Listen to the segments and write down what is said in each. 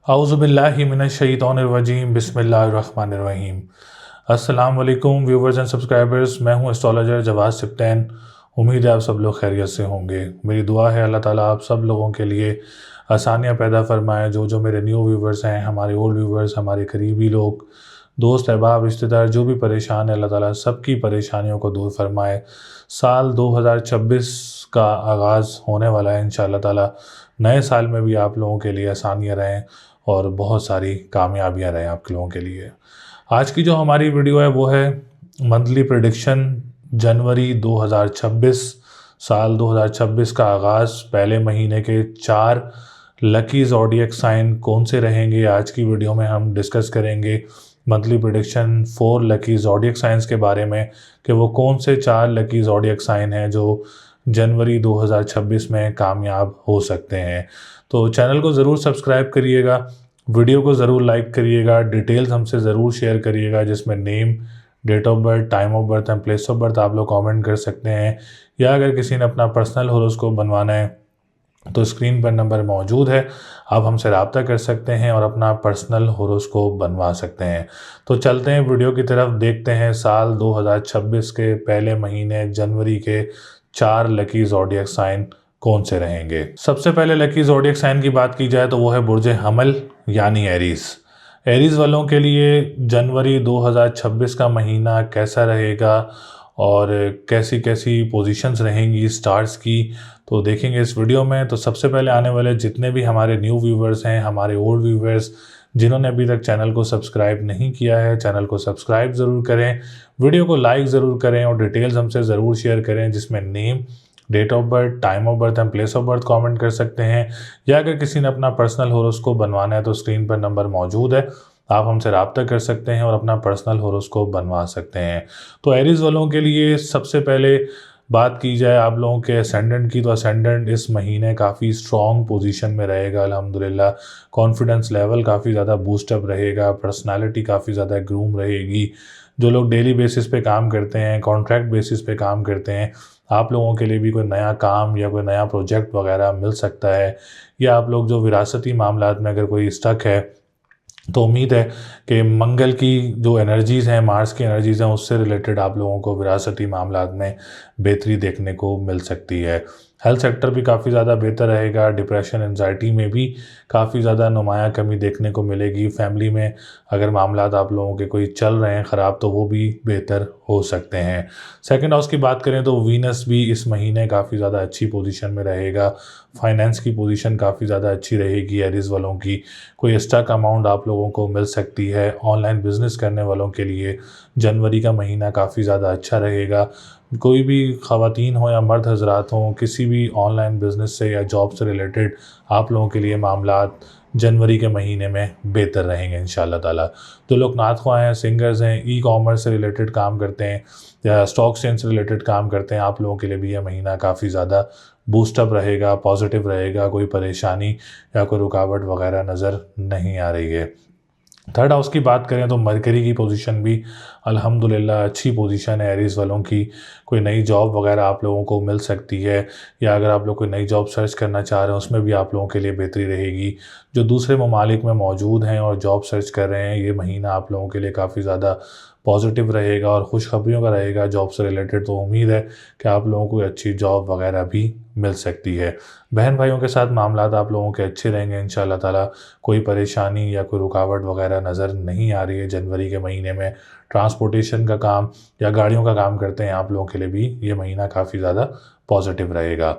औज़ुबिल्लाहि मिनश्शैतानिर्रजीम बिस्मिल्लाहिर्रहमानिर्रहीम। अस्सलाम वालेकुम व्यूवर्स एंड सब्सक्राइबर्स, मैं हूं एस्ट्रोलॉजर जवाद सिप्तैन। उम्मीद है आप सब लोग खैरियत से होंगे। मेरी दुआ है अल्लाह ताला आप सब लोगों के लिए आसानियां पैदा फरमाए। जो मेरे न्यू व्यूवर्स हैं, हमारे ओल्ड व्यूवर्स, हमारे करीबी लोग, दोस्त अहबाब रिश्तेदार जो भी परेशान है, अल्लाह ताला सबकी परेशानियों को दूर फरमाए। साल 2026 का आगाज़ होने वाला है। इंशाअल्लाह ताला नए साल में भी आप लोगों के लिए आसानियाँ रहें और बहुत सारी कामयाबियाँ रहें आप लोगों के लिए। आज की जो हमारी वीडियो है वो है मंथली प्रेडिक्शन जनवरी 2026। साल 2026 का आगाज़, पहले महीने के 4 लकी ज़ोडिएक साइन कौन से रहेंगे, आज की वीडियो में हम डिस्कस करेंगे। Monthly prediction 4 lucky zodiac science के बारे में कि वो कौन से 4 लकी ज़ोडिएक साइन हैं जो जनवरी 2026 में कामयाब हो सकते हैं। तो चैनल को ज़रूर सब्सक्राइब करिएगा, वीडियो को ज़रूर लाइक करिएगा, डिटेल्स हमसे ज़रूर शेयर करिएगा जिसमें name, date of birth, time of birth and place of birth आप लोग कमेंट कर सकते हैं। या अगर किसी ने अपना पर्सनल हॉरोस्कोप बनवाना है तो स्क्रीन पर नंबर मौजूद है, आप हमसे रब्ता कर सकते हैं और अपना पर्सनल हॉरोस्कोप बनवा सकते हैं। तो चलते हैं वीडियो की तरफ, देखते हैं साल 2026 के पहले महीने जनवरी के 4 लकी ज़ोडिएक साइन कौन से रहेंगे। सबसे पहले लकी ज़ोडिएक साइन की बात की जाए तो वो है बुर्ज हमल यानी एरीज़। एरीज़ वालों के लिए जनवरी 2026 का महीना कैसा रहेगा और कैसी कैसी पोजीशंस रहेंगी स्टार्स की, तो देखेंगे इस वीडियो में। तो सबसे पहले आने वाले जितने भी हमारे न्यू व्यूवर्स हैं, हमारे ओल्ड व्यूवर्स जिन्होंने अभी तक चैनल को सब्सक्राइब नहीं किया है, चैनल को सब्सक्राइब ज़रूर करें, वीडियो को लाइक ज़रूर करें और डिटेल्स हमसे ज़रूर शेयर करें जिसमें name, date of birth, time of birth and place of birth comment कर सकते हैं। या अगर किसी ने अपना पर्सनल हॉरोस्कोप बनवाना है तो स्क्रीन पर नंबर मौजूद है, आप हमसे रब्ता कर सकते हैं और अपना पर्सनल हॉरोस्कोप बनवा सकते हैं। तो एरीज़ वालों के लिए सबसे पहले बात की जाए आप लोगों के असेंडेंट की, तो असेंडेंट इस महीने काफ़ी स्ट्रॉन्ग पोजीशन में रहेगा अल्हम्दुलिल्लाह। कॉन्फिडेंस लेवल काफ़ी ज़्यादा बूस्टअप रहेगा, पर्सनालिटी काफ़ी ज़्यादा ग्रूम रहेगी। जो लोग डेली बेसिस पे काम करते हैं, कॉन्ट्रैक्ट बेसिस पे काम करते हैं, आप लोगों के लिए भी कोई नया काम या कोई नया प्रोजेक्ट वगैरह मिल सकता है। या आप लोग जो विरासती मामलात में अगर कोई स्टक है तो उम्मीद है कि मंगल की जो एनर्जीज़ हैं, मार्स की एनर्जीज़ हैं, उससे रिलेटेड आप लोगों को विरासती मामलात में बेहतरी देखने को मिल सकती है। हेल्थ सेक्टर भी काफ़ी ज़्यादा बेहतर रहेगा। डिप्रेशन, एंजाइटी में भी काफ़ी ज़्यादा नुमायाँ कमी देखने को मिलेगी। फैमिली में अगर मामलात आप लोगों के कोई चल रहे हैं ख़राब तो वो भी बेहतर हो सकते हैं। सेकंड हाउस की बात करें तो वीनस भी इस महीने काफ़ी ज़्यादा अच्छी पोजीशन में रहेगा। फाइनेंस की पोजीशन काफ़ी ज़्यादा अच्छी रहेगी एरीज़ वालों की। कोई स्टॉक अमाउंट आप लोगों को मिल सकती है। ऑनलाइन बिज़नेस करने वालों के लिए जनवरी का महीना काफ़ी ज़्यादा अच्छा रहेगा। कोई भी ख़वातीन हो या मर्द हज़रात हों, किसी भी ऑनलाइन बिज़नेस से या जॉब से रिलेटेड आप लोगों के लिए मामलात जनवरी के महीने में बेहतर रहेंगे इंशाअल्लाह ताला। जो लोग नात ख्वाह हैं, सिंगर्स हैं, ई कॉमर्स से रिलेटेड काम करते हैं या स्टॉक एक्सचेंज से रिलेटेड काम करते हैं, आप लोगों के लिए भी यह महीना काफ़ी ज़्यादा बूस्टअप रहेगा, पॉजिटिव रहेगा। कोई परेशानी या कोई रुकावट वगैरह नज़र नहीं आ रही है। थर्ड हाउस की बात करें तो मरकरी की पोजीशन भी अल्हम्दुलिल्लाह अच्छी पोजीशन है एरीज़ वालों की। कोई नई जॉब वगैरह आप लोगों को मिल सकती है या अगर आप लोग कोई नई जॉब सर्च करना चाह रहे हैं उसमें भी आप लोगों के लिए बेहतरी रहेगी। जो दूसरे ममालिक में मौजूद हैं और जॉब सर्च कर रहे हैं, ये महीना आप लोगों के लिए काफ़ी ज़्यादा पॉजिटिव रहेगा और खुशखबरियों का रहेगा जॉब से रिलेटेड। तो उम्मीद है कि आप लोगों को अच्छी जॉब वगैरह भी मिल सकती है। बहन भाइयों के साथ मामलात आप लोगों के अच्छे रहेंगे इंशाअल्लाह ताला। कोई परेशानी या कोई रुकावट वगैरह नज़र नहीं आ रही है जनवरी के महीने में। ट्रांसपोर्टेशन का काम या गाड़ियों का काम करते हैं आप लोगों के लिए भी ये महीना काफ़ी ज़्यादा पॉजिटिव रहेगा।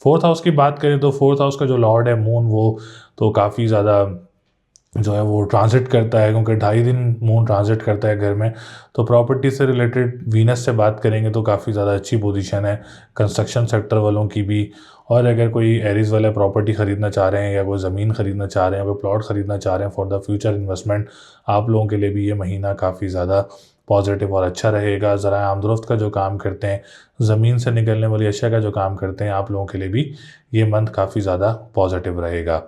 फोर्थ हाउस की बात करें तो फोर्थ हाउस का जो लॉर्ड है मून, वो तो काफ़ी ज़्यादा जो है वो ट्रांजिट करता है, क्योंकि 2.5 दिन मून ट्रांजिट करता है घर में। तो प्रॉपर्टी से रिलेटेड वीनस से बात करेंगे तो काफ़ी ज़्यादा अच्छी पोजीशन है कंस्ट्रक्शन सेक्टर वालों की भी। और अगर कोई एरीज़ वाले प्रॉपर्टी ख़रीदना चाह रहे हैं या कोई ज़मीन ख़रीदना चाह रहे हैं, कोई प्लॉट ख़रीदना चाह रहे हैं फॉर द फ्यूचर इन्वेस्टमेंट, आप लोगों के लिए भी ये महीना काफ़ी ज़्यादा पॉजिटिव और अच्छा रहेगा। ज़राए आमदरफ्त का जो काम करते हैं, ज़मीन से निकलने वाली अशिया का जो काम करते हैं, आप लोगों के लिए भी ये मंथ काफ़ी ज़्यादा पॉजिटिव रहेगा।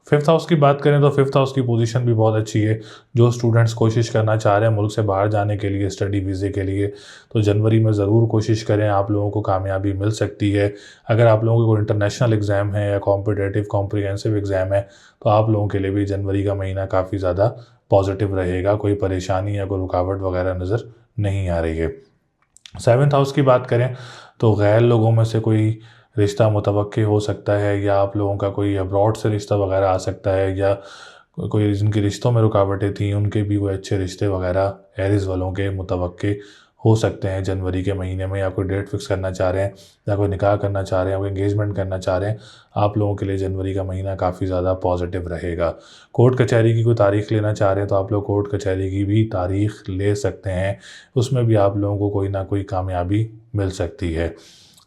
फिफ्थ हाउस की बात करें तो फिफ्थ हाउस की पोजीशन भी बहुत अच्छी है। जो स्टूडेंट्स कोशिश करना चाह रहे हैं मुल्क से बाहर जाने के लिए स्टडी वीज़े के लिए, तो जनवरी में ज़रूर कोशिश करें, आप लोगों को कामयाबी मिल सकती है। अगर आप लोगों को कोई इंटरनेशनल एग्ज़ाम है या कॉम्पिटिटिव कॉम्प्रिहेंसिव एग्ज़ाम है, तो आप लोगों के लिए भी जनवरी का महीना काफ़ी ज़्यादा पॉजिटिव रहेगा। कोई परेशानी या कोई रुकावट वगैरह नज़र नहीं आ रही है। सेवन्थ हाउस की बात करें तो गैर लोगों में से कोई रिश्ता मुतवक्किल हो सकता है, या आप लोगों का कोई अब्रॉड से रिश्ता वगैरह आ सकता है, या कोई जिनके रिश्तों में रुकावटें थी उनके भी कोई अच्छे रिश्ते वगैरह एरीज़ वालों के मुतवक्किल हो सकते हैं जनवरी के महीने में। या कोई डेट फिक्स करना चाह रहे हैं, या कोई निकाह करना चाह रहे हैं, या कोई एंगेजमेंट करना चाह रहे हैं, आप लोगों के लिए जनवरी का महीना काफ़ी ज़्यादा पॉजिटिव रहेगा। कोर्ट कचहरी की कोई तारीख़ लेना चाह रहे हैं तो आप लोग कोर्ट कचहरी की भी तारीख़ ले सकते हैं, उसमें भी आप लोगों को कोई ना कोई कामयाबी मिल सकती है।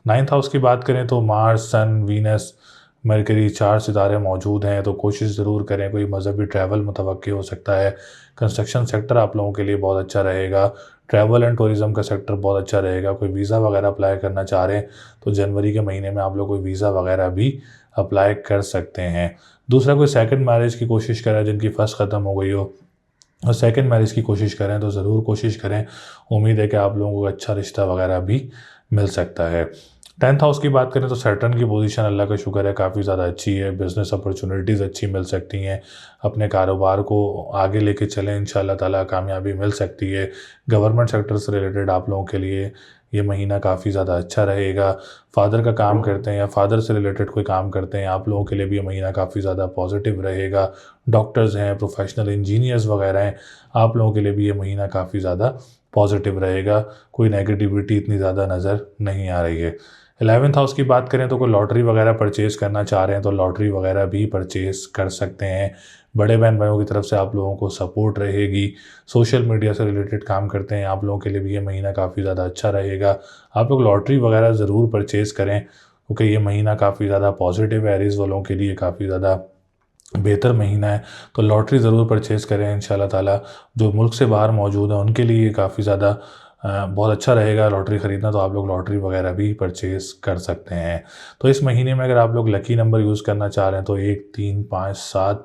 नाइन्थ हाउस की बात करें तो मार्स, सन, वीनस, मरकरी 4 सितारे मौजूद हैं, तो कोशिश ज़रूर करें। कोई मज़हबी ट्रैवल मुतवक्किल हो सकता है। कंस्ट्रक्शन सेक्टर आप लोगों के लिए बहुत अच्छा रहेगा। ट्रैवल एंड टूरिज़्म का सेक्टर बहुत अच्छा रहेगा। कोई वीज़ा वगैरह अप्लाई करना चाह रहे हैं तो जनवरी के महीने में आप लोग कोई वीज़ा वगैरह भी अप्लाई कर सकते हैं। दूसरा, कोई सेकंड मैरिज की कोशिश कर रहे हैं जिनकी फ़र्स्ट ख़त्म हो गई हो और सेकंड मैरिज की कोशिश करें तो ज़रूर कोशिश करें। उम्मीद है कि आप लोगों को अच्छा रिश्ता वगैरह भी मिल सकता है। टेंथ हाउस की बात करें तो सैटर्न की पोजीशन अल्लाह का शुक्र है काफ़ी ज़्यादा अच्छी है। बिज़नेस अपॉर्चुनिटीज़ अच्छी मिल सकती हैं। अपने कारोबार को आगे लेके चलें, इंशाल्लाह ताला कामयाबी मिल सकती है। गवर्नमेंट सेक्टर से रिलेटेड आप लोगों के लिए ये महीना काफ़ी ज़्यादा अच्छा रहेगा। फादर का काम करते हैं या फादर से रिलेटेड कोई काम करते हैं, आप लोगों के लिए भी ये महीना काफ़ी ज़्यादा पॉजिटिव रहेगा। डॉक्टर्स हैं, प्रोफेशनल इंजीनियर्स वगैरह हैं, आप लोगों के लिए भी ये महीना काफ़ी ज़्यादा पॉजिटिव रहेगा। कोई नेगेटिविटी इतनी ज़्यादा नज़र नहीं आ रही है। 11th हाउस की बात करें तो कोई लॉटरी वगैरह परचेज़ करना चाह रहे हैं तो लॉटरी वगैरह भी परचेज़ कर सकते हैं। बड़े बहन भाइयों की तरफ से आप लोगों को सपोर्ट रहेगी। सोशल मीडिया से रिलेटेड काम करते हैं, आप लोगों के लिए भी ये महीना काफ़ी ज़्यादा अच्छा रहेगा। आप लोग लॉटरी वगैरह ज़रूर परचेज़ करें, क्योंकि ये महीना काफ़ी ज़्यादा पॉजिटिव है। एरीज़ वालों के लिए काफ़ी ज़्यादा बेहतर महीना है, तो लॉटरी ज़रूर परचेज़ करें इंशाल्लाह ताला। जो मुल्क से बाहर मौजूद हैं उनके लिए काफ़ी ज़्यादा बहुत अच्छा रहेगा लॉटरी ख़रीदना, तो आप लोग लॉटरी वगैरह भी परचेज़ कर सकते हैं। तो इस महीने में अगर आप लोग लकी नंबर यूज़ करना चाह रहे हैं तो 1, 3, 5, 7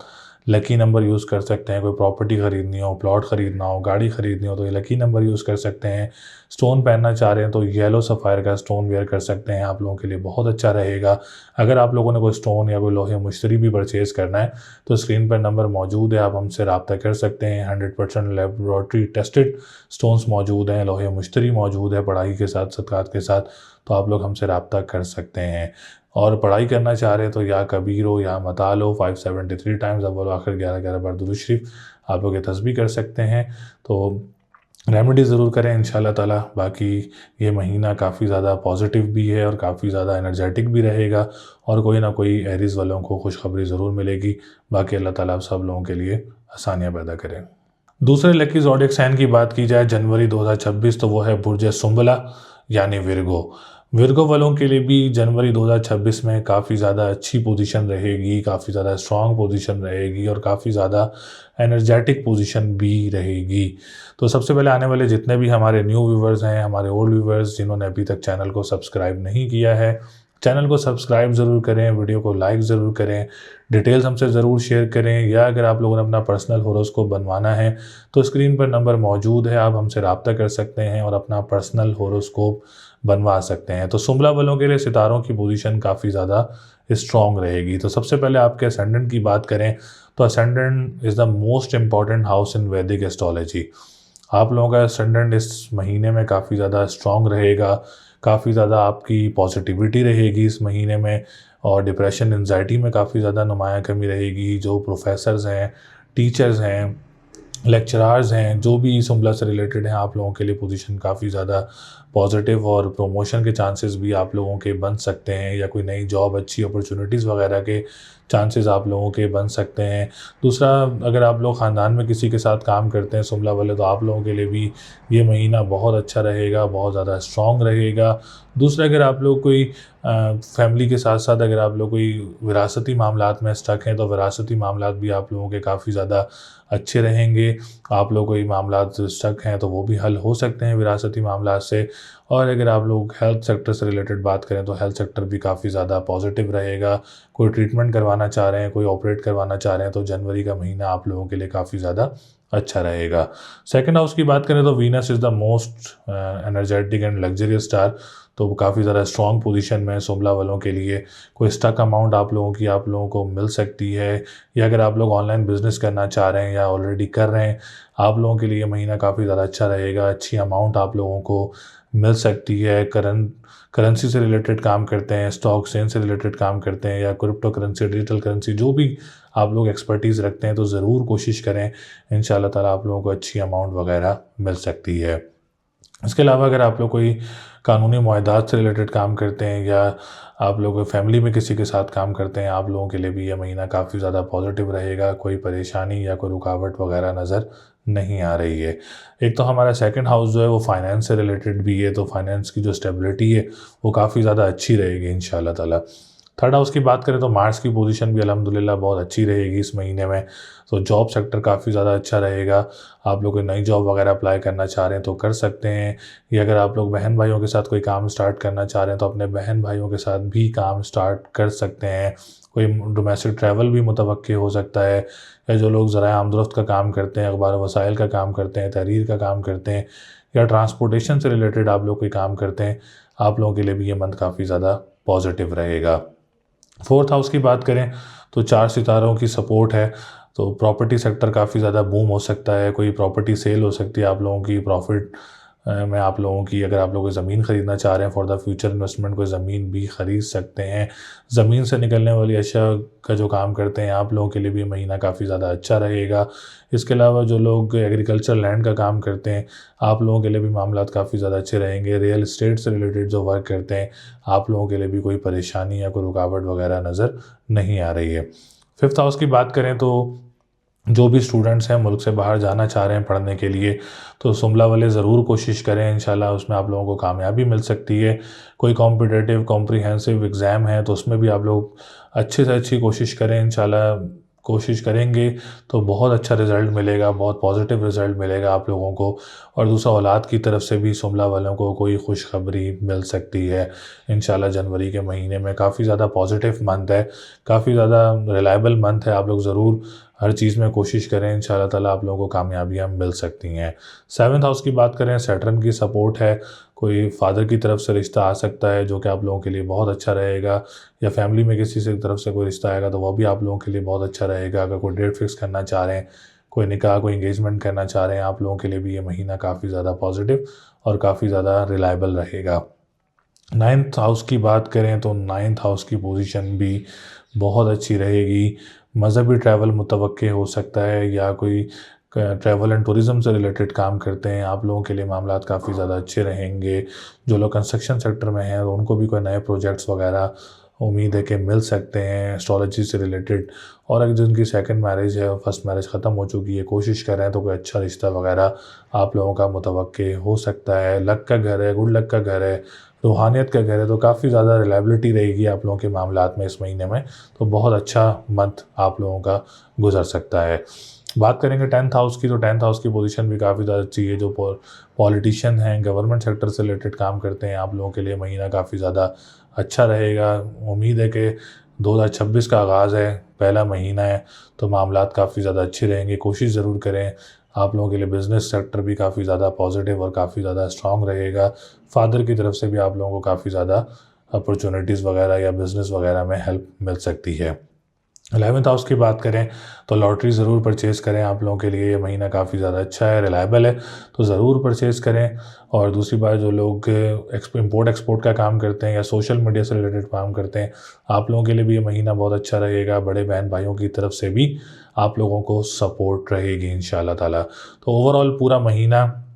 लकी नंबर यूज़ कर सकते हैं। कोई प्रॉपर्टी ख़रीदनी हो, प्लॉट ख़रीदना हो, गाड़ी ख़रीदनी हो तो ये लकी नंबर यूज़ कर सकते हैं। स्टोन पहनना चाह रहे हैं तो येलो सफ़ायर का स्टोन वेयर कर सकते हैं, आप लोगों के लिए बहुत अच्छा रहेगा। अगर आप लोगों ने कोई स्टोन या कोई लोहे मुश्तरी भी परचेज़ करना है तो स्क्रीन पर नंबर मौजूद है, आप हमसे रब्ता कर सकते हैं। 100% लेबॉरेटरी टेस्टेड स्टोन्स मौजूद हैं, लोहे मुश्तरी मौजूद है पढ़ाई के साथ, सदक़ात के साथ, तो आप लोग हमसे रब्ता कर सकते हैं। और पढ़ाई करना चाह रहे हैं तो या कबीर हो या मताल हो 573 टाइम्स अव्वल व आखिर 11-11 बार दुरूद शरीफ आप लोग ये तस्बीह कर सकते हैं। तो रेमेडी ज़रूर करें इंशाल्लाह ताला। बाकी ये महीना काफ़ी ज़्यादा पॉजिटिव भी है और काफ़ी ज़्यादा एनर्जेटिक भी रहेगा, और कोई ना कोई एरीज़ वालों को खुशखबरी ज़रूर मिलेगी। बाकी अल्लाह ताला आप सब लोगों के लिए आसानियाँ पैदा करें। दूसरे लकी ज़ोडिएक साइन की बात की जाए जनवरी 2026 तो वो है बुर्ज सुंबला यानी विर्गो। विर्गो वालों के लिए भी जनवरी 2026 में काफ़ी ज़्यादा अच्छी पोजीशन रहेगी, काफ़ी ज़्यादा स्ट्रॉन्ग पोजीशन रहेगी और काफ़ी ज़्यादा एनर्जेटिक पोजीशन भी रहेगी। तो सबसे पहले आने वाले जितने भी हमारे न्यू व्यूवर्स हैं, हमारे ओल्ड व्यूवर्स जिन्होंने अभी तक चैनल को सब्सक्राइब नहीं किया है, चैनल को सब्सक्राइब ज़रूर करें, वीडियो को लाइक ज़रूर करें, डिटेल्स हमसे ज़रूर शेयर करें। या अगर आप लोगों ने अपना पर्सनल होरोस्कोप बनवाना है तो स्क्रीन पर नंबर मौजूद है, आप हमसे रब्ता कर सकते हैं और अपना पर्सनल होरोस्कोप बनवा सकते हैं। तो सुंबला वालों के लिए सितारों की पोजीशन काफ़ी ज़्यादा स्ट्रॉन्ग रहेगी। तो सबसे पहले आपके असेंडेंट की बात करें तो ascendant is the most important house in वैदिक एस्ट्रोलॉजी। आप लोगों का असेंडेंट इस महीने में काफ़ी ज़्यादा स्ट्रॉन्ग रहेगा, काफ़ी ज़्यादा आपकी पॉजिटिविटी रहेगी इस महीने में, और डिप्रेशन एंजाइटी में काफ़ी ज़्यादा नुमाया कमी रहेगी। जो प्रोफेसर्स हैं, टीचर्स हैं, लेक्चरार्स हैं, जो भी सुंबला से रिलेटेड हैं, आप लोगों के लिए पोजीशन काफ़ी ज़्यादा पॉजिटिव और प्रमोशन के चांसेस भी आप लोगों के बन सकते हैं, या कोई नई जॉब, अच्छी अपॉर्चुनिटीज़ वगैरह के चांसेस आप लोगों के बन सकते हैं। दूसरा, अगर आप लोग ख़ानदान में किसी के साथ काम करते हैं सुंबला वाले, तो आप लोगों के लिए भी ये महीना बहुत अच्छा रहेगा, बहुत ज़्यादा स्ट्रॉन्ग रहेगा। दूसरा, अगर आप लोग कोई फैमिली के साथ साथ अगर आप लोग कोई विरासती मामलात में स्टक हैं तो विरासती मामलात भी आप लोगों के काफ़ी ज़्यादा अच्छे रहेंगे। आप लोग कोई मामलात स्टक हैं तो वो भी हल हो सकते हैं विरासती मामलात से। और अगर आप लोग हेल्थ सेक्टर से रिलेटेड बात करें तो हेल्थ सेक्टर भी काफ़ी ज़्यादा पॉजिटिव रहेगा। कोई ट्रीटमेंट करवाना चाह रहे हैं, कोई ऑपरेट करवाना चाह रहे हैं तो जनवरी का महीना आप लोगों के लिए काफ़ी ज़्यादा अच्छा रहेगा। सेकंड हाउस की बात करें तो Venus is the most energetic and luxurious star, तो वो काफ़ी ज़्यादा स्ट्रॉन्ग पोजीशन में है सोमला वालों के लिए। कोई स्टक अमाउंट आप लोगों को मिल सकती है, या अगर आप लोग ऑनलाइन बिजनेस करना चाह रहे हैं या ऑलरेडी कर रहे हैं, आप लोगों के लिए महीना काफ़ी ज़्यादा अच्छा रहेगा। अच्छी अमाउंट आप लोगों को मिल सकती है। करेंसी से रिलेटेड काम करते हैं, स्टॉक चेन से रिलेटेड काम करते हैं, या क्रिप्टो करेंसी, डिजिटल करेंसी, जो भी आप लोग एक्सपर्टीज़ रखते हैं तो ज़रूर कोशिश करें, इंशाल्लाह ताला आप लोगों को अच्छी अमाउंट वगैरह मिल सकती है। इसके अलावा अगर आप लोग कोई कानूनी मुआहदात से रिलेटेड काम करते हैं, या आप लोग फैमिली में किसी के साथ काम करते हैं, आप लोगों के लिए भी ये महीना काफ़ी ज़्यादा पॉजिटिव रहेगा। कोई परेशानी या कोई रुकावट वगैरह नज़र नहीं आ रही है। एक तो हमारा सेकंड हाउस जो है वो फाइनेंस से रिलेटेड भी है, तो फाइनेंस की जो स्टेबिलिटी है वो काफ़ी ज़्यादा अच्छी रहेगी इंशाल्लाह ताला। थर्ड हाउस की बात करें तो मार्स की पोजीशन भी अल्हम्दुलिल्लाह बहुत अच्छी रहेगी इस महीने में, तो जॉब सेक्टर काफ़ी ज़्यादा अच्छा रहेगा। आप लोग कोई नई जॉब वगैरह अप्लाई करना चाह रहे हैं तो कर सकते हैं, या अगर आप लोग बहन भाइयों के साथ कोई काम स्टार्ट करना चाह रहे हैं तो अपने बहन भाइयों के साथ भी काम स्टार्ट कर सकते हैं। कोई डोमेस्टिक ट्रैवल भी मुतवक्किल हो सकता है, या जो लोग ज़राए आमदरफ्त का काम करते हैं, अखबार वसाइल का काम करते हैं, तहरीर का काम करते हैं, या ट्रांसपोर्टेशन से रिलेटेड आप लोग कोई काम करते हैं, आप लोगों के लिए भी ये मंथ काफ़ी ज़्यादा पॉजिटिव रहेगा। फोर्थ हाउस की बात करें तो 4 सितारों की सपोर्ट है, तो प्रॉपर्टी सेक्टर काफ़ी ज़्यादा बूम हो सकता है। कोई प्रॉपर्टी सेल हो सकती है आप लोगों की, प्रॉफिट में आप लोगों की, अगर आप लोग कोई ज़मीन ख़रीदना चाह रहे हैं फॉर द फ्यूचर इन्वेस्टमेंट, कोई ज़मीन भी ख़रीद सकते हैं। ज़मीन से निकलने वाली अशिया का जो काम करते हैं आप लोगों के लिए भी महीना काफ़ी ज़्यादा अच्छा रहेगा। इसके अलावा जो लोग एग्रीकल्चर लैंड का काम करते हैं, आप लोगों के लिए भी मामलात काफ़ी ज़्यादा अच्छे रहेंगे। रियल इस्टेट से रिलेटेड जो वर्क करते हैं, आप लोगों के लिए भी कोई परेशानी या कोई रुकावट वगैरह नज़र नहीं आ रही है। फिफ्थ हाउस की बात करें तो जो भी स्टूडेंट्स हैं मुल्क से बाहर जाना चाह रहे हैं पढ़ने के लिए, तो सुमला वाले ज़रूर कोशिश करें, इंशाल्लाह उसमें आप लोगों को कामयाबी मिल सकती है। कोई कॉम्पिटिटिव कॉम्प्रिहेंसिव एग्ज़ाम है तो उसमें भी आप लोग अच्छे से अच्छी कोशिश करें, इंशाल्लाह कोशिश करेंगे तो बहुत अच्छा रिज़ल्ट मिलेगा, बहुत पॉजिटिव रिज़ल्ट मिलेगा आप लोगों को। और दूसरा, औलाद की तरफ से भी सुमला वालों को कोई खुशखबरी मिल सकती है इंशाल्लाह। जनवरी के महीने में काफ़ी ज़्यादा पॉजिटिव मंथ है, काफ़ी ज़्यादा रिलायबल मंथ है। आप लोग ज़रूर हर चीज़ में कोशिश करें, इंशाल्लाह ताला आप लोगों को कामयाबियाँ मिल सकती हैं। सेवंथ हाउस की बात करें, सैटर्न की सपोर्ट है। कोई फादर की तरफ से रिश्ता आ सकता है जो कि आप लोगों के लिए बहुत अच्छा रहेगा, या फैमिली में किसी से तरफ से कोई रिश्ता आएगा तो वह भी आप लोगों के लिए बहुत अच्छा रहेगा। अगर कोई डेट फिक्स करना चाह रहे हैं, कोई निकाह, कोई इंगेजमेंट करना चाह रहे हैं, आप लोगों के लिए भी ये महीना काफ़ी ज़्यादा पॉजिटिव और काफ़ी ज़्यादा रिलायबल रहेगा। नाइन्थ हाउस की बात करें तो नाइन्थ हाउस की पोजीशन भी बहुत अच्छी रहेगी। मज़हबी ट्रैवल मुतवक्किल हो सकता है, या कोई ट्रैवल एंड टूरिज़्म से रिलेटेड काम करते हैं, आप लोगों के लिए मामलात काफ़ी ज़्यादा अच्छे रहेंगे। जो लोग कंस्ट्रक्शन सेक्टर में हैं उनको भी कोई नए प्रोजेक्ट्स वगैरह उम्मीद है कि मिल सकते हैं एस्ट्रोलॉजी से रिलेटेड। और अगर जिनकी सेकंड मैरिज है और फर्स्ट मैरिज ख़त्म हो चुकी है, कोशिश कर रहे हैं तो कोई अच्छा रिश्ता वगैरह आप लोगों का मुतवक्किल हो सकता है। लक का घर है, गुड लक का घर है, रूहानियत का घर है, तो काफ़ी ज़्यादा रिलायबिलिटी रहेगी आप लोगों के मामलात में इस महीने में, तो बहुत अच्छा मंथ आप लोगों का गुजर सकता है। बात करेंगे टेंथ हाउस की, तो टेंथ हाउस की पोजीशन भी काफ़ी ज़्यादा अच्छी है। जो पॉलिटिशियन हैं, गवर्नमेंट सेक्टर से रिलेटेड काम करते हैं, आप लोगों के लिए महीना काफ़ी ज़्यादा अच्छा रहेगा। उम्मीद है कि 2026 का आगाज़ है, पहला महीना है, तो मामलात काफ़ी ज़्यादा अच्छे रहेंगे। कोशिश ज़रूर करें। आप लोगों के लिए बिज़नेस सेक्टर भी काफ़ी ज़्यादा पॉजिटिव और काफ़ी ज़्यादा स्ट्रॉन्ग रहेगा। फादर की तरफ से भी आप लोगों को काफ़ी ज़्यादा अपॉर्चुनिटीज़ वगैरह या बिज़नेस वगैरह में हेल्प मिल सकती है। 11th हाउस की बात करें तो लॉटरी ज़रूर परचेज़ करें, आप लोगों के लिए ये महीना काफ़ी ज़्यादा अच्छा है, रिलायबल है, तो ज़रूर परचेज़ करें। और दूसरी बात, जो लोग इम्पोर्ट एक्सपोर्ट का काम करते हैं या सोशल मीडिया से रिलेटेड काम करते हैं, आप लोगों के लिए भी ये महीना बहुत अच्छा रहेगा। बड़े बहन भाइयों की तरफ से भी आप लोगों को सपोर्ट रहेगी इंशाल्लाह ताला। तो ओवरऑल पूरा महीना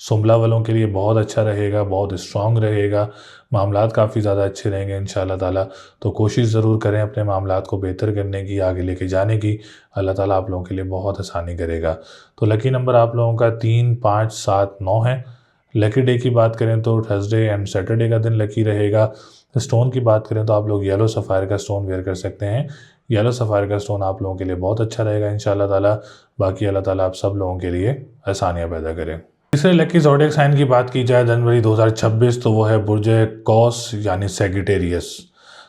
सुमला वालों के लिए बहुत अच्छा रहेगा, बहुत स्ट्रॉन्ग रहेगा, मामलात काफ़ी ज़्यादा अच्छे रहेंगे इंशाल्लाह ताला। तो कोशिश ज़रूर करें अपने मामलात को बेहतर करने की, आगे लेके जाने की। अल्लाह ताला आप लोगों के लिए बहुत आसानी करेगा। तो लकी नंबर आप लोगों का 3, 5, 7, 9 है। लकी डे की बात करें तो थर्सडे एंड सैटरडे का दिन लकी रहेगा। स्टोन की बात करें तो आप लोग येलो सफ़ायर का स्टोन वेयर कर सकते हैं। येलो सफ़ायर का स्टोन आप लोगों के लिए बहुत अच्छा रहेगा इंशाल्लाह ताला। बाकी अल्लाह ताला आप सब लोगों के लिए आसानियाँ पैदा करें। तीसरे लकी ज़ोडिएक साइन की बात की जाए जनवरी 2026, तो वो है बुर्ज कौस यानी सेगिटेरियस।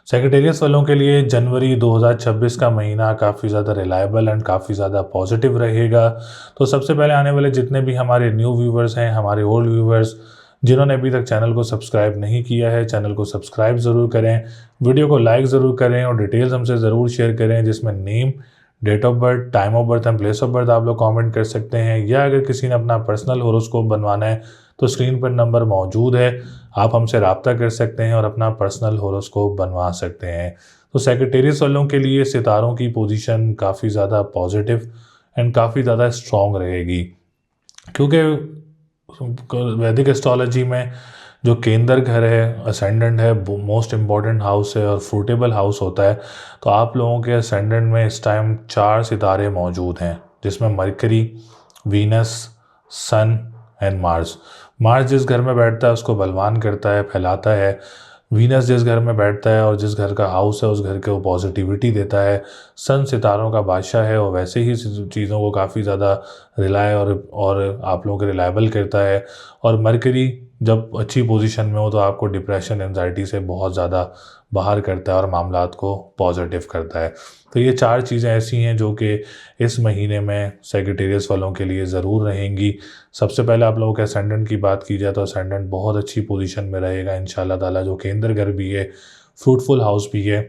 सेगिटेरियस वालों के लिए जनवरी 2026 का महीना काफ़ी ज़्यादा रिलायबल एंड काफ़ी ज़्यादा पॉजिटिव रहेगा। तो सबसे पहले आने वाले जितने भी हमारे न्यू व्यूवर्स हैं, हमारे ओल्ड व्यूवर्स जिन्होंने अभी तक चैनल को सब्सक्राइब नहीं किया है, चैनल को सब्सक्राइब ज़रूर करें, वीडियो को लाइक ज़रूर करें और डिटेल्स हमसे ज़रूर शेयर करें, जिसमें name, date of birth, time of birth and place of birth आप लोग कमेंट कर सकते हैं। या अगर किसी ने अपना पर्सनल होरोस्कोप बनवाना है तो स्क्रीन पर नंबर मौजूद है, आप हमसे रब्ता कर सकते हैं और अपना पर्सनल होरोस्कोप बनवा सकते हैं। तो सेक्रेटेरियस वालों के लिए सितारों की पोजीशन काफ़ी ज़्यादा पॉजिटिव एंड काफ़ी ज़्यादा स्ट्रॉन्ग रहेगी, क्योंकि वैदिक एस्ट्रोलॉजी में जो केंद्र घर है, असेंडेंट है, मोस्ट इम्पॉर्टेंट हाउस है और फ्रूटेबल हाउस होता है। तो आप लोगों के असेंडेंट में इस टाइम 4 सितारे मौजूद हैं, जिसमें Mercury, Venus, Sun and Mars. Mars जिस घर में बैठता है उसको बलवान करता है, फैलाता है। वीनस जिस घर में बैठता है और जिस घर का हाउस है उस घर के वो पॉजिटिविटी देता है। सन सितारों का बादशाह है और वैसे ही चीज़ों को काफ़ी ज़्यादा रिलाय और आप लोगों के रिलायबल करता है। और मरकरी जब अच्छी पोजीशन में हो तो आपको डिप्रेशन, एंजाइटी से बहुत ज़्यादा बाहर करता है और मामलात को पॉजिटिव करता है। तो ये 4 चीज़ें ऐसी हैं जो कि इस महीने में सेगिटेरियस वालों के लिए ज़रूर रहेंगी। सबसे पहले आप लोगों के असेंडेंट की बात की जाए तो असेंडेंट बहुत अच्छी पोजीशन में रहेगा इंशाल्लाह ताला, जो केंद्र घर भी है, फ्रूटफुल हाउस भी है,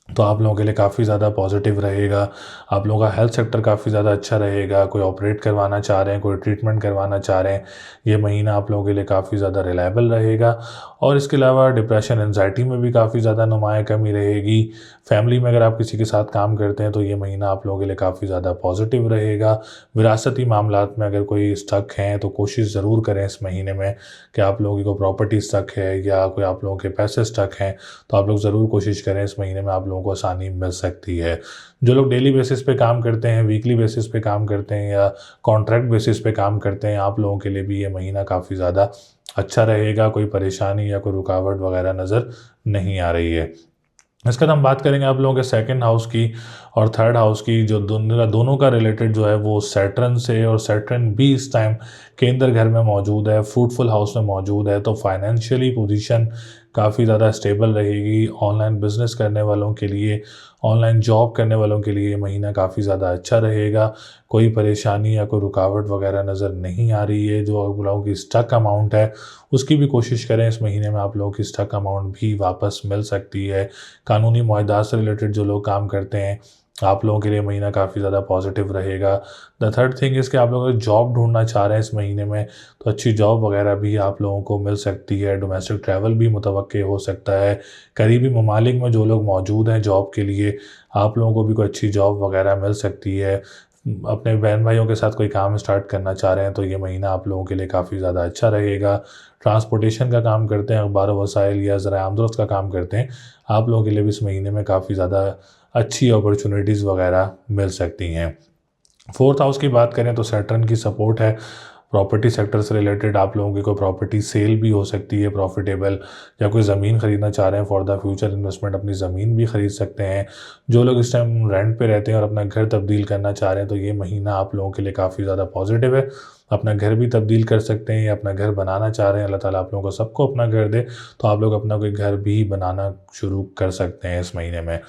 तो आप लोगों के लिए काफ़ी ज़्यादा पॉजिटिव रहेगा। आप लोगों का हेल्थ सेक्टर काफ़ी ज़्यादा अच्छा रहेगा। कोई ऑपरेट करवाना चाह रहे हैं, कोई ट्रीटमेंट करवाना चाह रहे हैं, ये महीना आप लोगों के लिए काफ़ी ज़्यादा रिलायबल रहेगा। और इसके अलावा डिप्रेशन, एंजाइटी में भी काफ़ी ज़्यादा नुमाया कमी रहेगी। फैमिली में अगर आप किसी के साथ काम करते हैं तो ये महीना आप लोगों के लिए काफ़ी ज़्यादा पॉजिटिव रहेगा। विरासती मामलात में अगर कोई स्टक हैं तो कोशिश ज़रूर करें इस महीने में कि आप लोगों की कोई प्रॉपर्टी स्टक है या कोई आप लोगों के पैसे स्टक हैं, तो आप लोग ज़रूर कोशिश करें, इस महीने में आप लोगों को आसानी मिल सकती है। जो लोग डेली बेसिस पे काम करते हैं, वीकली बेसिस पे काम करते हैं या कॉन्ट्रैक्ट बेसिस पे काम करते हैं, आप लोगों के लिए भी ये महीना काफ़ी ज़्यादा अच्छा रहेगा। कोई परेशानी या कोई रुकावट वगैरह नज़र नहीं आ रही है। इसके बाद हम बात करेंगे आप लोगों के सेकंड हाउस की और थर्ड हाउस की, जो दोनों का रिलेटेड जो है वो सैटर्न से, और सैटर्न भी इस टाइम केंद्र घर में मौजूद है, फ्रूटफुल हाउस में मौजूद है। तो फाइनेंशियली पोजीशन काफ़ी ज़्यादा स्टेबल रहेगी। ऑनलाइन बिजनेस करने वालों के लिए, ऑनलाइन जॉब करने वालों के लिए ये महीना काफ़ी ज़्यादा अच्छा रहेगा। कोई परेशानी या कोई रुकावट वगैरह नज़र नहीं आ रही है। जो आप लोगों की स्टक अमाउंट है उसकी भी कोशिश करें, इस महीने में आप लोगों की स्टक अमाउंट भी वापस मिल सकती है। कानूनी मुआहदात से रिलेटेड जो लोग काम करते हैं, आप लोगों के लिए महीना काफ़ी ज़्यादा पॉजिटिव रहेगा। द थर्ड थिंग इज़ कि आप लोग जॉब ढूंढना चाह रहे हैं इस महीने में, तो अच्छी जॉब वगैरह भी आप लोगों को मिल सकती है। डोमेस्टिक ट्रैवल भी मुतवक्के हो सकता है। करीबी ममालिक में जो लोग मौजूद हैं जॉब के लिए, आप लोगों को भी कोई अच्छी जॉब वगैरह मिल सकती है। अपने बहन भाइयों के साथ कोई काम स्टार्ट करना चाह रहे हैं तो ये महीना आप लोगों के लिए काफ़ी ज़्यादा अच्छा रहेगा। ट्रांसपोर्टेशन का काम करते हैं, अखबार वसाइल या ज़रा आमदोरफ्त का काम करते हैं, आप लोगों के लिए भी इस महीने में काफ़ी ज़्यादा अच्छी अपॉर्चुनिटीज़ वगैरह मिल सकती हैं। फोर्थ हाउस की बात करें तो सैटर्न की सपोर्ट है। प्रॉपर्टी सेक्टर से रिलेटेड आप लोगों की कोई प्रॉपर्टी सेल भी हो सकती है प्रॉफिटेबल, या कोई ज़मीन ख़रीदना चाह रहे हैं फॉर द फ्यूचर इन्वेस्टमेंट, अपनी ज़मीन भी ख़रीद सकते हैं। जो लोग इस टाइम रेंट पे रहते हैं और अपना घर तब्दील करना चाह रहे हैं तो ये महीना आप लोगों के लिए काफ़ी ज़्यादा पॉजिटिव है। अपना घर भी तब्दील कर सकते हैं या अपना घर बनाना चाह रहे हैं, अल्लाह ताला आप लोगों को सबको अपना घर दे, तो आप लोग अपना कोई घर भी बनाना शुरू कर सकते हैं इस महीने में।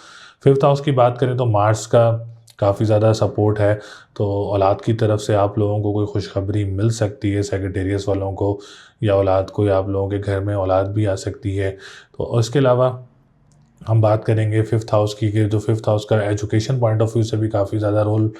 फिफ्थ हाउस की बात करें तो मार्स का काफ़ी ज़्यादा सपोर्ट है, तो औलाद की तरफ से आप लोगों को कोई खुशखबरी मिल सकती है सेक्रेटेरियस वालों को, या औलाद कोई आप लोगों के घर में औलाद भी आ सकती है। तो इसके अलावा हम बात करेंगे फिफ्थ हाउस की, कि जो फिफ्थ हाउस का एजुकेशन पॉइंट ऑफ व्यू से भी काफ़ी ज़्यादा रोल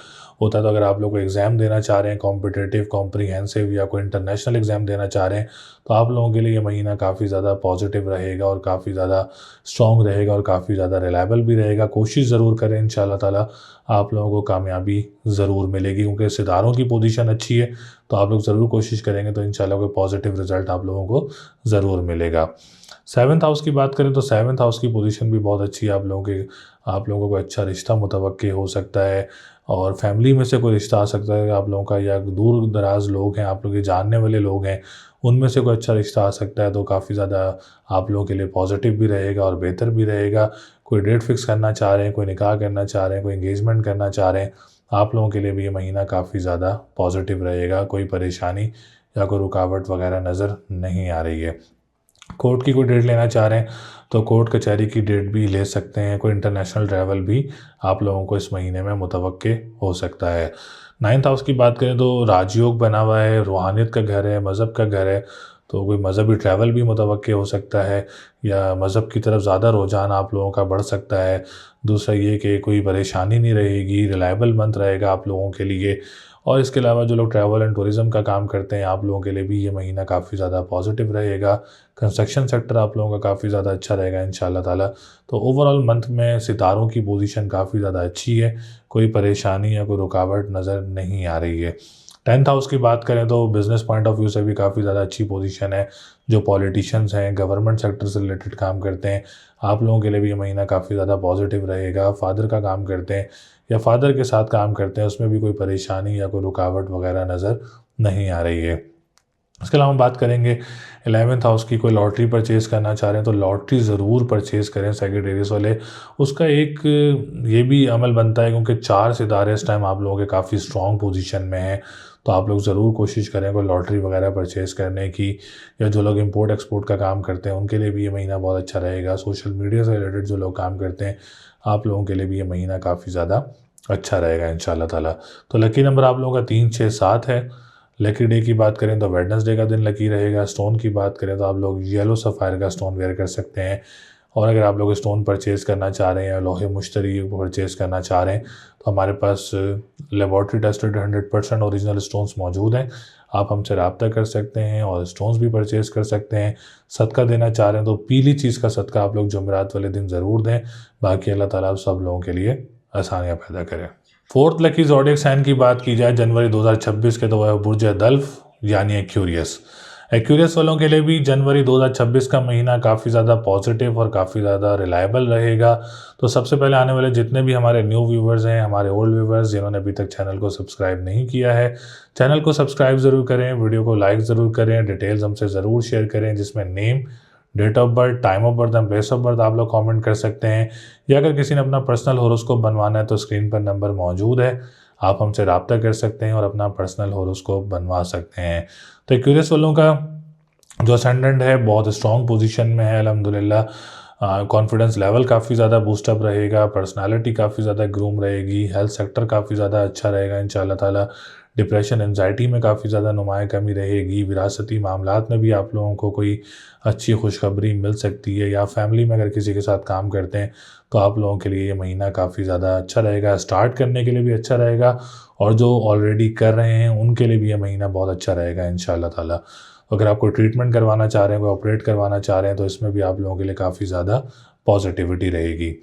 होता है। तो अगर आप लोग को एग्ज़ाम देना चाह रहे हैं, कॉम्पिटिटिव, कॉम्प्रिहेंसिव या कोई इंटरनेशनल एग्ज़ाम देना चाह रहे हैं, तो आप लोगों के लिए ये महीना काफ़ी ज़्यादा पॉजिटिव रहेगा और काफ़ी ज़्यादा स्ट्रॉन्ग रहेगा और काफ़ी ज़्यादा रिलायबल भी रहेगा। कोशिश ज़रूर करें, इंशाल्लाह ताला आप लोगों को कामयाबी ज़रूर मिलेगी, क्योंकि सितारों की पोजीशन अच्छी है। तो आप लोग ज़रूर कोशिश करेंगे तो इंशाल्लाह कोई पॉजिटिव रिज़ल्ट आप लोगों को ज़रूर मिलेगा। सेवन्थ हाउस की बात करें तो सेवन्थ हाउस की पोजीशन भी बहुत अच्छी है। आप लोगों को अच्छा रिश्ता मुतवक्के हो सकता है, और फैमिली में से कोई रिश्ता आ सकता है आप लोगों का, या दूर दराज लोग हैं, आप लोग के जानने वाले लोग हैं, उनमें से कोई अच्छा रिश्ता आ सकता है। तो काफ़ी ज़्यादा आप लोगों के लिए पॉजिटिव भी रहेगा और बेहतर भी रहेगा। कोई डेट फिक्स करना चाह रहे हैं, कोई निकाह करना चाह रहे हैं, कोई एंगेजमेंट करना चाह रहे हैं, आप लोगों के लिए भी ये महीना काफ़ी ज़्यादा पॉजिटिव रहेगा। कोई परेशानी या कोई रुकावट वगैरह नज़र नहीं आ रही है। कोर्ट की कोई डेट लेना चाह रहे हैं तो कोर्ट कचहरी की डेट भी ले सकते हैं। कोई इंटरनेशनल ट्रैवल भी आप लोगों को इस महीने में मुतवक्के हो सकता है। 9th हाउस की बात करें तो राजयोग बना हुआ है, रूहानियत का घर है, मज़हब का घर है, तो कोई मज़हबी ट्रैवल भी मुतवक्के हो सकता है या मज़हब की तरफ ज़्यादा रुझान आप लोगों का बढ़ सकता है। दूसरा ये कि कोई परेशानी नहीं रहेगी, रिलायबल मंथ रहेगा आप लोगों के लिए। और इसके अलावा जो लोग ट्रैवल एंड टूरिज़्म का काम करते हैं आप लोगों के लिए भी ये महीना काफ़ी ज़्यादा पॉजिटिव रहेगा। कंस्ट्रक्शन सेक्टर आप लोगों का काफ़ी ज़्यादा अच्छा रहेगा इंशाल्लाह ताला। तो ओवरऑल मंथ में सितारों की पोजीशन काफ़ी ज़्यादा अच्छी है, कोई परेशानी या कोई रुकावट नज़र नहीं आ रही है। 10th हाउस की बात करें तो बिज़नेस पॉइंट ऑफ व्यू से भी काफ़ी ज़्यादा अच्छी पोजीशन है। जो पॉलिटिशियंस हैं, गवर्नमेंट सेक्टर से रिलेटेड काम करते हैं, आप लोगों के लिए भी ये महीना काफ़ी ज़्यादा पॉजिटिव रहेगा। फादर का काम करते हैं या फादर के साथ काम करते हैं, उसमें भी कोई परेशानी या कोई रुकावट वगैरह नज़र नहीं आ रही है। इसके अलावा हम बात करेंगे 11th हाउस की। कोई लॉटरी परचेज़ करना चाह रहे हैं तो लॉटरी ज़रूर परचेज़ करें सेक्रेटेरियस वाले। उसका एक ये भी अमल बनता है क्योंकि 4 सितारे इस टाइम आप लोगों के काफ़ी स्ट्रॉन्ग पोजीशन में हैं, तो आप लोग ज़रूर कोशिश करें कोई लॉटरी वगैरह परचेज़ करने की। या जो लोग इंपोर्ट एक्सपोर्ट का काम करते हैं उनके लिए भी ये महीना बहुत अच्छा रहेगा। सोशल मीडिया से रिलेटेड जो लोग काम करते हैं आप लोगों के लिए भी ये महीना काफ़ी ज़्यादा अच्छा रहेगा इंशाल्लाह ताला। तो लकी नंबर आप लोगों का 3, 6, 7 है। लकी डे की बात करें तो वेडनेसडे का दिन लकी रहेगा। स्टोन की बात करें तो आप लोग येलो सफ़ायर का स्टोन वेयर कर सकते हैं। और अगर आप लोग स्टोन परचेज़ करना चाह रहे हैं या लोहे मुश्तरी परचेज़ करना चाह रहे हैं तो हमारे पास लेबॉर्ट्री टेस्टेड 100% ओरिजिनल स्टोन्स मौजूद हैं। आप हमसे रब्ता कर सकते हैं और स्टोन्स भी परचेज़ कर सकते हैं। सदका देना चाह रहे हैं तो पीली चीज़ का सदका आप लोग जुमेरात वाले दिन ज़रूर दें। बाकी अल्लाह ताला आप सब लोगों के लिए आसानियाँ पैदा करें। 4th लकी ज़ोडिएक साइन की बात की जाए जनवरी 2026 के तो वह बुर्ज दल्फ यानी एक्यूरियस। एक्यूरियस वालों के लिए भी जनवरी 2026 का महीना काफ़ी ज़्यादा पॉजिटिव और काफ़ी ज़्यादा रिलायबल रहेगा। तो सबसे पहले आने वाले जितने भी हमारे न्यू व्यूवर्स हैं, हमारे ओल्ड व्यूवर्स जिन्होंने अभी तक चैनल को सब्सक्राइब नहीं किया है, चैनल को सब्सक्राइब ज़रूर करें, वीडियो को लाइक ज़रूर करें, डिटेल्स हमसे ज़रूर शेयर करें जिसमें name, date of birth, time of birth and place of birth आप लोग कमेंट कर सकते हैं। या अगर किसी ने अपना पर्सनल होरोस्कोप बनवाना है तो स्क्रीन पर नंबर मौजूद है, आप हमसे रब्ता कर सकते हैं और अपना पर्सनल होरोस्कोप बनवा सकते हैं। तो एक्यूरियस वालों का जो असेंडेंट है बहुत स्ट्रॉन्ग पोजीशन में है अल्हम्दुलिल्लाह। कॉन्फिडेंस लेवल काफ़ी ज़्यादा बूस्टअप रहेगा, पर्सनालिटी काफ़ी ज़्यादा ग्रूम रहेगी, हेल्थ सेक्टर काफ़ी ज़्यादा अच्छा रहेगा इंशाल्लाह ताला। डिप्रेशन एंजाइटी में काफ़ी ज़्यादा नुमाया कमी रहेगी। विरासती मामलात में भी आप लोगों को कोई अच्छी खुशखबरी मिल सकती है। या फैमिली में अगर किसी के साथ काम करते हैं तो आप लोगों के लिए ये महीना काफ़ी ज़्यादा अच्छा रहेगा। स्टार्ट करने के लिए भी अच्छा रहेगा और जो ऑलरेडी कर रहे हैं उनके लिए भी ये महीना बहुत अच्छा रहेगा इंशाल्लाह ताला। अगर आप कोई ट्रीटमेंट करवाना चाह रहे हैं, कोई ऑपरेट करवाना चाह रहे हैं तो इसमें भी आप लोगों के लिए काफ़ी ज़्यादा पॉजिटिविटी रहेगी।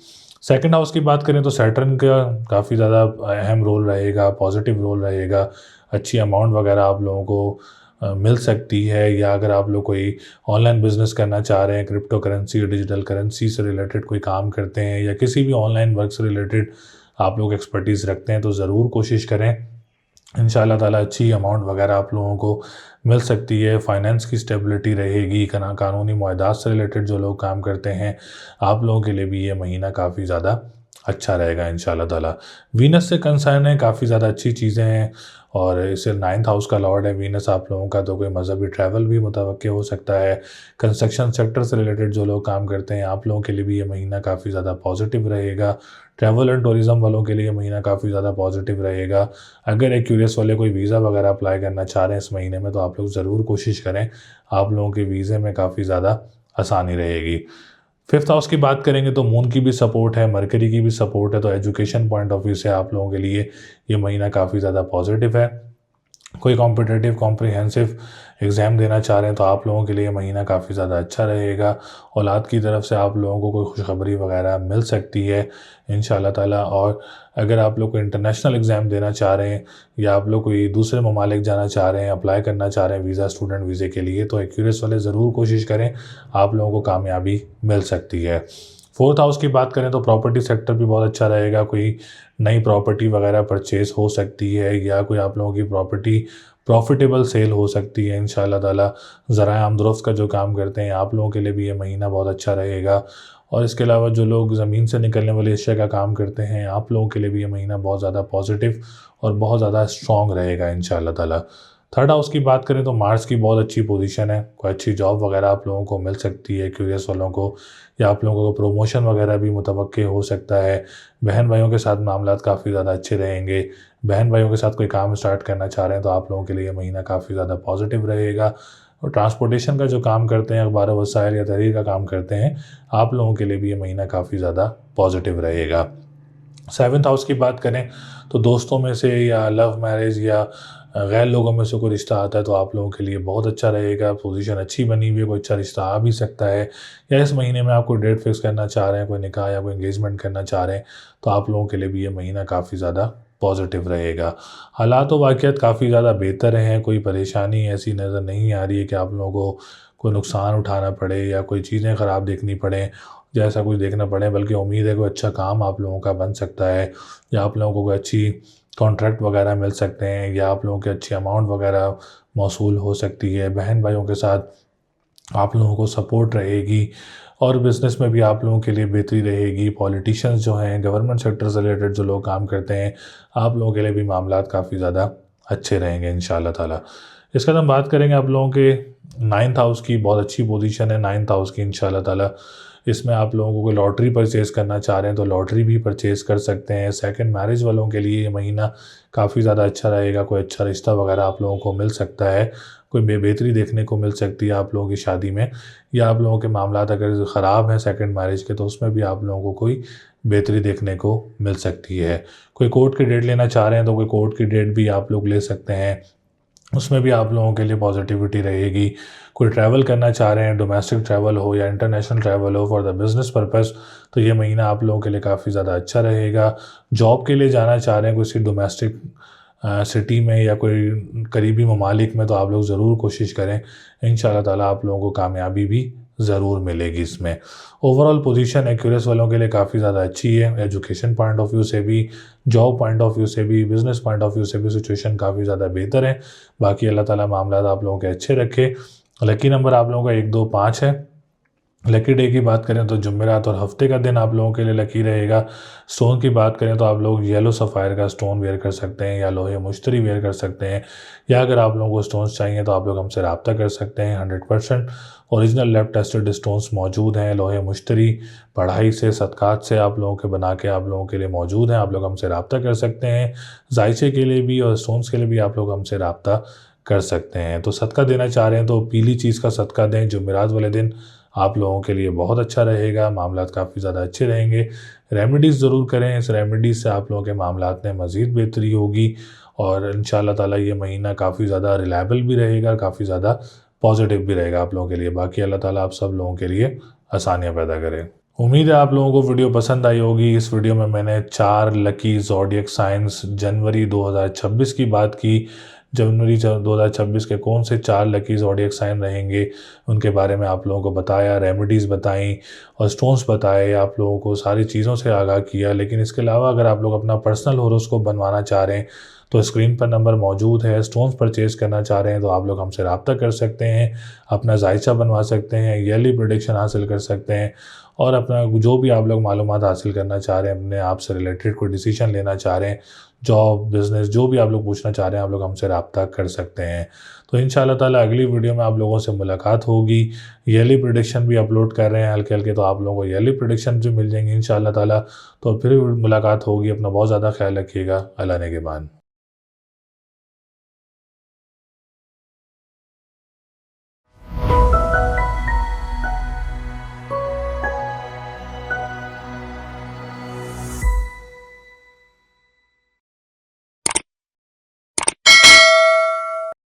सेकंड हाउस की बात करें तो सैटर्न का काफ़ी ज़्यादा अहम रोल रहेगा, पॉजिटिव रोल रहेगा। अच्छी अमाउंट वगैरह आप लोगों को मिल सकती है। या अगर आप लोग कोई ऑनलाइन बिज़नेस करना चाह रहे हैं, क्रिप्टो करेंसी, डिजिटल करेंसी से रिलेटेड कोई काम करते हैं या किसी भी ऑनलाइन वर्क से रिलेटेड आप लोग एक्सपर्टीज़ रखते हैं तो ज़रूर कोशिश करें। इंशाल्लाह ताला अच्छी अमाउंट वगैरह आप लोगों को मिल सकती है। फाइनेंस की स्टेबिलिटी रहेगी। कानूनी मुआहदात से रिलेटेड जो लोग काम करते हैं आप लोगों के लिए भी ये महीना काफ़ी ज़्यादा अच्छा रहेगा इंशाल्लाह ताला। वीनस से कंसर्न है, काफ़ी ज़्यादा अच्छी चीज़ें हैं और इसे 9th हाउस का लॉर्ड है वीनस आप लोगों का, तो कोई मज़हबी ट्रैवल भी मुतवक्के हो सकता है। कंस्ट्रक्शन सेक्टर से रिलेटेड जो लोग काम करते हैं आप लोगों के लिए भी ये महीना काफ़ी ज़्यादा पॉजिटिव रहेगा। ट्रैवल एंड टूरिज़्म वालों के लिए ये महीना काफ़ी ज़्यादा पॉजिटिव रहेगा। अगर एक्यूरियस वाले कोई वीज़ा वगैरह अप्लाई करना चाह रहे हैं इस महीने में तो आप लोग ज़रूर कोशिश करें, आप लोगों के वीज़े में काफ़ी ज़्यादा आसानी रहेगी। 5th हाउस की बात करेंगे तो मून की भी सपोर्ट है, मरकरी की भी सपोर्ट है, तो एजुकेशन पॉइंट ऑफ व्यू से आप लोगों के लिए ये महीना काफ़ी ज़्यादा पॉजिटिव है। कोई कॉम्पिटिटिव कॉम्प्रिहेंसिव एग्ज़ाम देना चाह रहे हैं तो आप लोगों के लिए महीना काफ़ी ज़्यादा अच्छा रहेगा। औलाद की तरफ से आप लोगों को कोई खुशखबरी वगैरह मिल सकती है इंशाल्लाह ताला। और अगर आप लोग कोई इंटरनेशनल एग्ज़ाम देना चाह रहे हैं या आप लोग कोई दूसरे ममालिक जाना चाह रहे हैं, अप्लाई करना चाह रहे हैं वीज़ा, स्टूडेंट वीज़े के लिए, तो एक्यूरियस वाले ज़रूर कोशिश करें, आप लोगों को कामयाबी मिल सकती है। 4th हाउस की बात करें तो प्रॉपर्टी सेक्टर भी बहुत अच्छा रहेगा। कोई नई प्रॉपर्टी वगैरह परचेज़ हो सकती है या कोई आप लोगों की प्रॉपर्टी प्रॉफिटेबल सेल हो सकती है इंशाल्लाह ताला। ज़राए आमदरफ्त का जो काम करते हैं आप लोगों के लिए भी ये महीना बहुत अच्छा रहेगा। और इसके अलावा जो लोग ज़मीन से निकलने वाले अशिया का काम करते हैं आप लोगों के लिए भी ये महीना बहुत ज़्यादा पॉजिटिव और बहुत ज़्यादा स्ट्रॉन्ग रहेगा इंशाल्लाह ताला। थर्ड हाउस की बात करें तो मार्स की बहुत अच्छी पोजीशन है, कोई अच्छी जॉब वगैरह आप लोगों को मिल सकती है क्यूरियस वालों को, या आप लोगों को प्रमोशन वगैरह भी मुतवक्के हो सकता है। बहन भाइयों के साथ मामलात काफ़ी ज़्यादा अच्छे रहेंगे। बहन भाइयों के साथ कोई काम स्टार्ट करना चाह रहे हैं तो आप लोगों के लिए ये महीना काफ़ी ज़्यादा पॉजिटिव रहेगा। और ट्रांसपोर्टेशन का जो काम करते हैं, अखबार वसाइल या तहरीर का काम करते हैं, आप लोगों के लिए भी ये महीना काफ़ी ज़्यादा पॉजिटिव रहेगा। सेवन्थ हाउस की बात करें तो दोस्तों में से या लव मैरिज या गैर लोगों में से कोई रिश्ता आता है तो आप लोगों के लिए बहुत अच्छा रहेगा। पोजीशन अच्छी बनी हुई है, कोई अच्छा रिश्ता आ भी सकता है, या इस महीने में आप कोई डेट फिक्स करना चाह रहे हैं, कोई निकाह या कोई एंगेजमेंट करना चाह रहे हैं तो आप लोगों के लिए भी ये महीना काफ़ी ज़्यादा पॉजिटिव रहेगा। हालात व वाक़ियात काफ़ी ज़्यादा बेहतर हैं, कोई परेशानी ऐसी नज़र नहीं आ रही है कि आप लोगों को कोई नुकसान उठाना पड़े या कोई चीज़ें ख़राब देखनी पड़ें, जैसा कुछ देखना पड़े, बल्कि उम्मीद है कोई अच्छा काम आप लोगों का बन सकता है, या आप लोगों को कोई अच्छी कॉन्ट्रैक्ट वगैरह मिल सकते हैं, या आप लोगों की अच्छी अमाउंट वगैरह मौसूल हो सकती है। बहन भाइयों के साथ आप लोगों को सपोर्ट रहेगी और बिज़नेस में भी आप लोगों के लिए बेहतरी रहेगी। पॉलिटिशियंस जो हैं, गवर्नमेंट सेक्टर से रिलेटेड जो लोग काम करते हैं, आप लोगों के लिए भी मामलात काफ़ी ज़्यादा अच्छे रहेंगे इंशाल्लाह ताला। इसके बाद हम बात करेंगे आप लोगों के नाइन्थ हाउस की। बहुत अच्छी पोजीशन है नाइन्थ हाउस की इंशाल्लाह ताला। इसमें आप लोगों को कोई लॉटरी परचेज़ करना चाह रहे हैं तो लॉटरी भी परचेज़ कर सकते हैं। सेकंड मैरिज वालों के लिए ये महीना काफ़ी ज़्यादा अच्छा रहेगा, कोई अच्छा रिश्ता वगैरह आप लोगों को मिल सकता है, कोई बेहतरी देखने को मिल सकती है आप लोगों की शादी में, या आप लोगों के मामलात अगर ख़राब हैं सेकंड मैरिज के तो उसमें भी आप लोगों को कोई बेहतरी देखने को मिल सकती है। कोई कोर्ट की डेट लेना चाह रहे हैं तो कोई कोर्ट की डेट भी आप लोग ले सकते हैं, उसमें भी आप लोगों के लिए पॉजिटिविटी रहेगी। कोई ट्रैवल करना चाह रहे हैं, डोमेस्टिक ट्रैवल हो या इंटरनेशनल ट्रैवल हो फॉर द बिज़नेस पर्पस, तो ये महीना आप लोगों के लिए काफ़ी ज़्यादा अच्छा रहेगा। जॉब के लिए जाना चाह रहे हैं किसी डोमेस्टिक सिटी में या कोई करीबी ममालिक में तो आप लोग ज़रूर कोशिश करें, इंशाल्लाह ताला आप लोगों को कामयाबी भी ज़रूर मिलेगी इसमें। ओवरऑल पोजीशन एक्यूरेस वालों के लिए काफ़ी ज़्यादा अच्छी है, एजुकेशन पॉइंट ऑफ व्यू से भी, जॉब पॉइंट ऑफ व्यू से भी, बिज़नेस पॉइंट ऑफ व्यू से भी सिचुएशन काफ़ी ज़्यादा बेहतर है। बाकी अल्लाह ताला मामलात आप लोगों के अच्छे रखे। लकी नंबर आप लोगों का 1, 2, 5 है। लकी डे की बात करें तो जुमेरात और हफ्ते का दिन आप लोगों के लिए लकी रहेगा। स्टोन की बात करें तो आप लोग येलो सफ़ायर का स्टोन वेयर कर सकते हैं या लोहे मुश्तरी वेयर कर सकते हैं, या अगर आप लोगों को स्टोन्स चाहिए तो आप लोग हमसे रब्ता कर सकते हैं। 100% ओरिजिनल लैब टेस्टेड स्टोन्स मौजूद हैं। लोहे मुश्तरी पढ़ाई से, सदक़ात से आप लोगों के बना के आप लोगों के लिए मौजूद हैं, आप लोग हमसे रब्ता कर सकते हैं। जायचे के लिए भी और स्टोन्स के लिए भी आप लोग हमसे रब्ता कर सकते हैं। तो सदका देना चाह रहे हैं तो पीली चीज़ का सदका दें, जुमेरात वाले दिन आप लोगों के लिए बहुत अच्छा रहेगा, मामलात काफ़ी ज़्यादा अच्छे रहेंगे। रेमेडीज़ ज़रूर करें, इस रेमेडीज़ से आप लोगों के मामलात में मज़ीद बेहतरी होगी और इंशाल्लाह ताला ये महीना काफ़ी ज़्यादा रिलायबल भी रहेगा, काफ़ी ज़्यादा पॉजिटिव भी रहेगा आप लोगों के लिए। बाकी अल्लाह ताला आप सब लोगों के लिए आसानियाँ पैदा करे। उम्मीद है आप लोगों को वीडियो पसंद आई होगी। इस वीडियो में मैंने 4 लकी ज़ोडिएक साइंस जनवरी 2026 की बात की। जनवरी 2026 के कौन से 4 लकी ज़ोडिएक साइन रहेंगे उनके बारे में आप लोगों को बताया, रेमेडीज़ बताई और स्टोन्स बताए, आप लोगों को सारी चीज़ों से आगाह किया। लेकिन इसके अलावा अगर आप लोग अपना पर्सनल हॉरोस्कोप बनवाना चाह रहे हैं तो स्क्रीन पर नंबर मौजूद है। स्टोन्स परचेज़ करना चाह रहे हैं तो आप लोग हमसे रब्ता कर सकते हैं, अपना जायचा बनवा सकते हैं, ईयरली प्रेडिक्शन हासिल कर सकते हैं और अपना जो भी आप लोग मालूमात हासिल करना चाह रहे हैं, अपने आप से रिलेटेड कोई डिसीजन लेना चाह रहे हैं, जॉब, बिज़नेस, जो भी आप लोग पूछना चाह रहे हैं आप लोग हमसे रब्ता कर सकते हैं। तो इंशाल्लाह ताला अगली वीडियो में आप लोगों से मुलाकात होगी। ईयरली प्रेडिक्शन भी अपलोड कर रहे हैं हल्के हल्के, तो आप लोगों को ईयरली प्रेडिक्शन भी मिल जाएंगे इंशाल्लाह ताला। तो फिर मुलाकात होगी। अपना बहुत ज़्यादा ख्याल रखिएगा। अल्लाह ने के बाद।